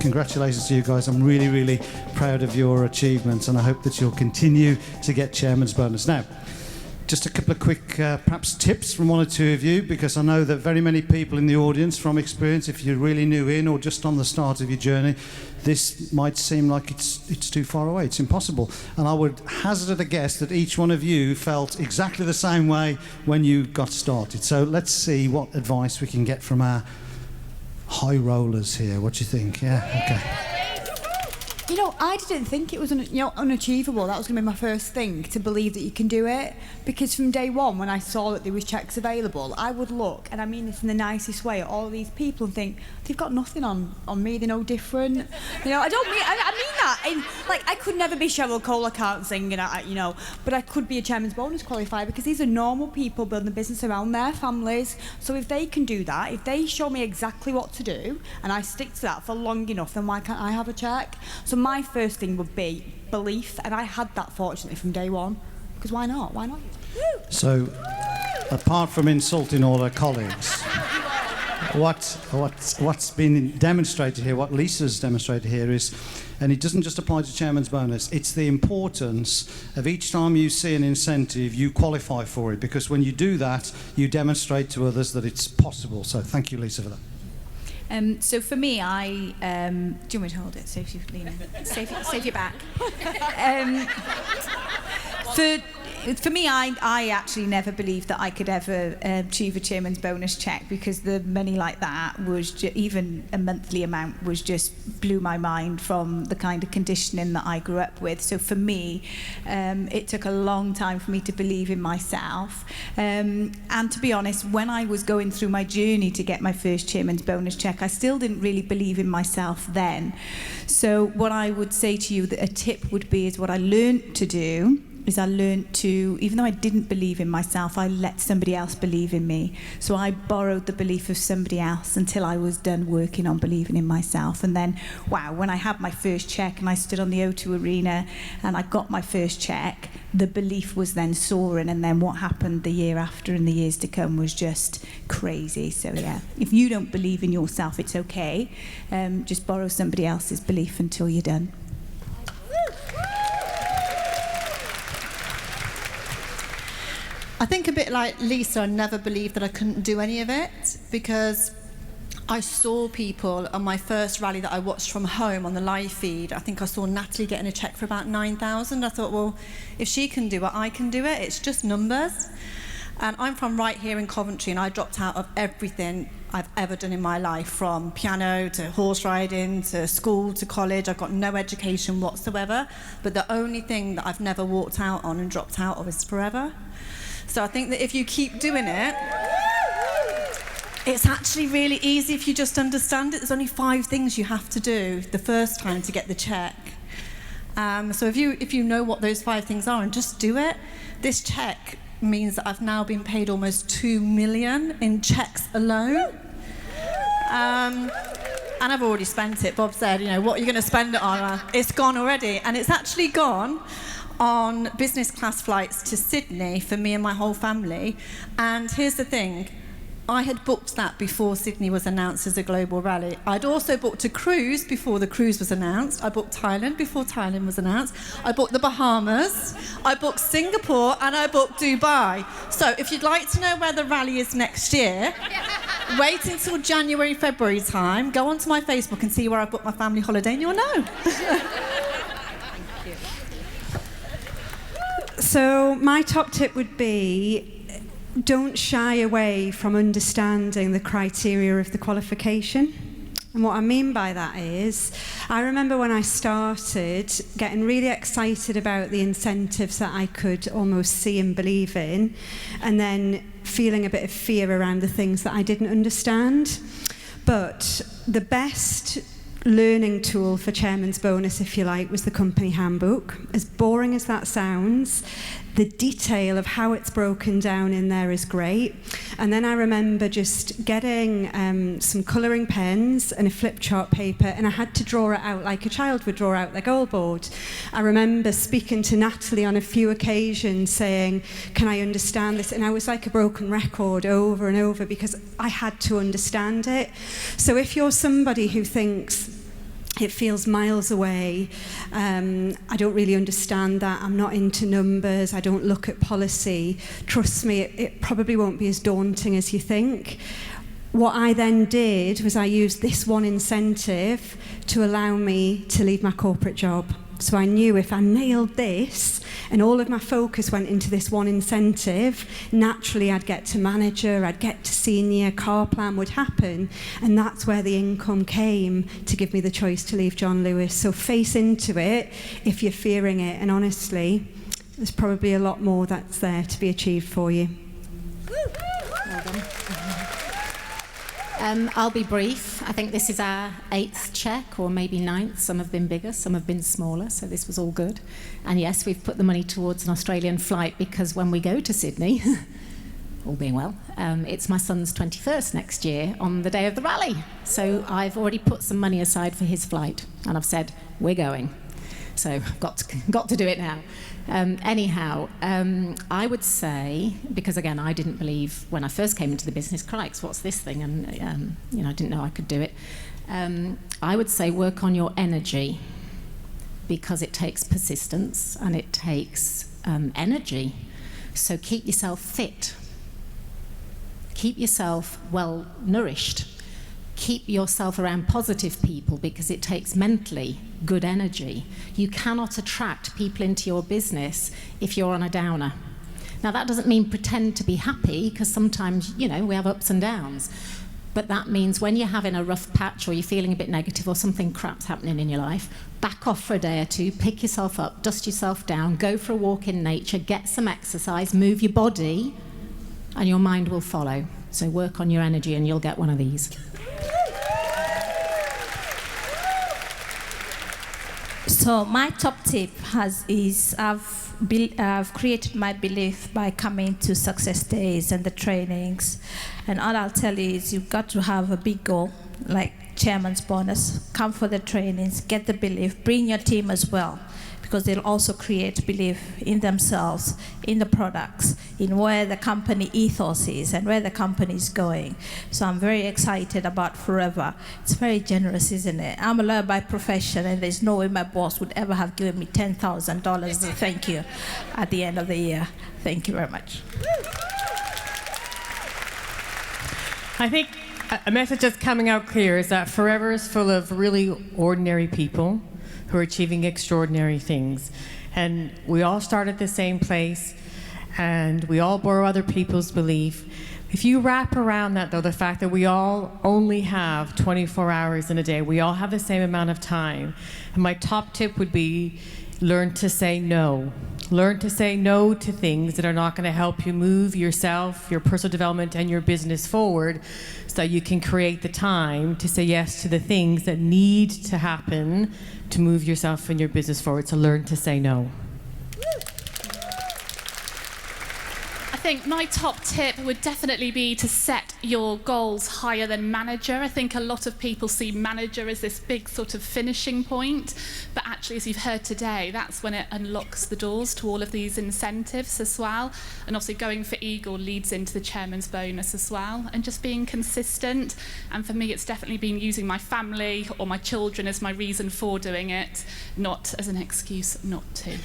congratulations to you guys. I'm really, really proud of your achievements, and I hope that you'll continue to get chairman's bonus. Now, just a couple of quick, perhaps, tips from one or two of you, because I know that very many people in the audience, from experience, if you're really new in or just on the start of your journey, this might seem like it's too far away, it's impossible. And I would hazard a guess that each one of you felt exactly the same way when you got started. So let's see what advice we can get from our high rollers here. What do you think? Yeah, okay. You know, I didn't think it was unachievable. That was going to be my first thing, to believe that you can do it. Because from day one, when I saw that there was cheques available, I would look, and I mean this in the nicest way, at all these people and think, they've got nothing on me, they're no different. You know, I mean that. I could never be Cheryl Cole, I can't sing, but I could be a chairman's bonus qualifier, because these are normal people building a business around their families. So if they can do that, if they show me exactly what to do, and I stick to that for long enough, then why can't I have a cheque? So my first thing would be belief, and I had that fortunately from day one, because why not? Why not? So, apart from insulting all her colleagues, what's been demonstrated here, what Lisa's demonstrated here is, and it doesn't just apply to chairman's bonus, it's the importance of each time you see an incentive, you qualify for it, because when you do that, you demonstrate to others that it's possible. So thank you, Lisa, for that. So for me, do you want me to hold it? Save you, Lena. Save your back. For me, I actually never believed that I could ever achieve a chairman's bonus cheque, because the money like that was even a monthly amount was just blew my mind from the kind of conditioning that I grew up with. So for me, it took a long time for me to believe in myself. And to be honest, when I was going through my journey to get my first chairman's bonus cheque, I still didn't really believe in myself then. So what I would say to you, that a tip would be, is what I learned to do is I learned to, even though I didn't believe in myself, I let somebody else believe in me. So I borrowed the belief of somebody else until I was done working on believing in myself. And then, wow, when I had my first cheque and I stood on the O2 Arena and I got my first cheque, the belief was then soaring. And then what happened the year after and the years to come was just crazy. So yeah, if you don't believe in yourself, it's okay. Just borrow somebody else's belief until you're done. I think a bit like Lisa, I never believed that I couldn't do any of it, because I saw people on my first rally that I watched from home on the live feed. I think I saw Natalie getting a cheque for about 9,000. I thought, well, if she can do it, I can do it. It's just numbers. And I'm from right here in Coventry, and I dropped out of everything I've ever done in my life, from piano to horse riding to school to college. I've got no education whatsoever. But the only thing that I've never walked out on and dropped out of is forever. So I think that if you keep doing it, it's actually really easy if you just understand it. There's only 5 things you have to do the first time to get the cheque. So if you know what those 5 things are and just do it, this cheque means that I've now been paid almost 2 million in cheques alone. And I've already spent it. Bob said, what are you going to spend it on? It's gone already. And it's actually gone on business class flights to Sydney for me and my whole family. And here's the thing, I had booked that before Sydney was announced as a global rally. I'd also booked a cruise before the cruise was announced. I booked Thailand before Thailand was announced. I booked the Bahamas, I booked Singapore, and I booked Dubai. So if you'd like to know where the rally is next year, wait until January, February time, go onto my Facebook and see where I booked my family holiday and you'll know. So my top tip would be, don't shy away from understanding the criteria of the qualification. And what I mean by that is, I remember when I started getting really excited about the incentives that I could almost see and believe in, and then feeling a bit of fear around the things that I didn't understand. But the best learning tool for chairman's bonus, if you like, was the company handbook. As boring as that sounds, the detail of how it's broken down in there is great. And then I remember just getting some colouring pens and a flip chart paper, and I had to draw it out like a child would draw out their goal board. I remember speaking to Natalie on a few occasions saying, can I understand this? And I was like a broken record over and over, because I had to understand it. So if you're somebody who thinks, It feels miles away. I don't really understand that. I'm not into numbers. I don't look at policy. Trust me, it probably won't be as daunting as you think. What I then did was I used this one incentive to allow me to leave my corporate job. So I knew if I nailed this and all of my focus went into this one incentive, naturally I'd get to manager, I'd get to senior, car plan would happen, and that's where the income came to give me the choice to leave John Lewis. So face into it if you're fearing it, and honestly, there's probably a lot more that's there to be achieved for you. Well done. I'll be brief. I think this is our 8th check, or maybe 9th. Some have been bigger, some have been smaller, so this was all good. And yes, we've put the money towards an Australian flight because when we go to Sydney, all being well, it's my son's 21st next year on the day of the rally. So I've already put some money aside for his flight, and I've said, we're going. So I've got to do it now. Anyhow, I would say, because again, I didn't believe when I first came into the business, crikes, what's this thing? And I didn't know I could do it. I would say work on your energy, because it takes persistence and it takes energy. So keep yourself fit. Keep yourself well nourished. Keep yourself around positive people, because it takes mentally good energy. You cannot attract people into your business if you're on a downer. Now, that doesn't mean pretend to be happy, because sometimes, we have ups and downs. But that means when you're having a rough patch or you're feeling a bit negative or something crap's happening in your life, back off for a day or two, pick yourself up, dust yourself down, go for a walk in nature, get some exercise, move your body, and your mind will follow. So work on your energy and you'll get one of these. So my top tip is I've created my belief by coming to success days and the trainings, and all I'll tell you is you've got to have a big goal, like chairman's bonus. Come for the trainings, get the belief, bring your team as well, because they'll also create belief in themselves, in the products, in where the company ethos is and where the company is going. So I'm very excited about Forever. It's very generous, isn't it? I'm a lawyer by profession, and there's no way my boss would ever have given me $10,000 as a thank you at the end of the year. Thank you very much. I think a message that's coming out clear is that Forever is full of really ordinary people who are achieving extraordinary things. And we all start at the same place, and we all borrow other people's belief. If you wrap around that, though, the fact that we all only have 24 hours in a day, we all have the same amount of time. And my top tip would be learn to say no. Learn to say no to things that are not going to help you move yourself, your personal development, and your business forward, so that you can create the time to say yes to the things that need to happen to move yourself and your business forward. So learn to say no. I think my top tip would definitely be to set your goals higher than manager. I think a lot of people see manager as this big sort of finishing point, but actually, as you've heard today, that's when it unlocks the doors to all of these incentives as well. And obviously going for Eagle leads into the chairman's bonus as well, and just being consistent. And for me, it's definitely been using my family or my children as my reason for doing it, not as an excuse not to.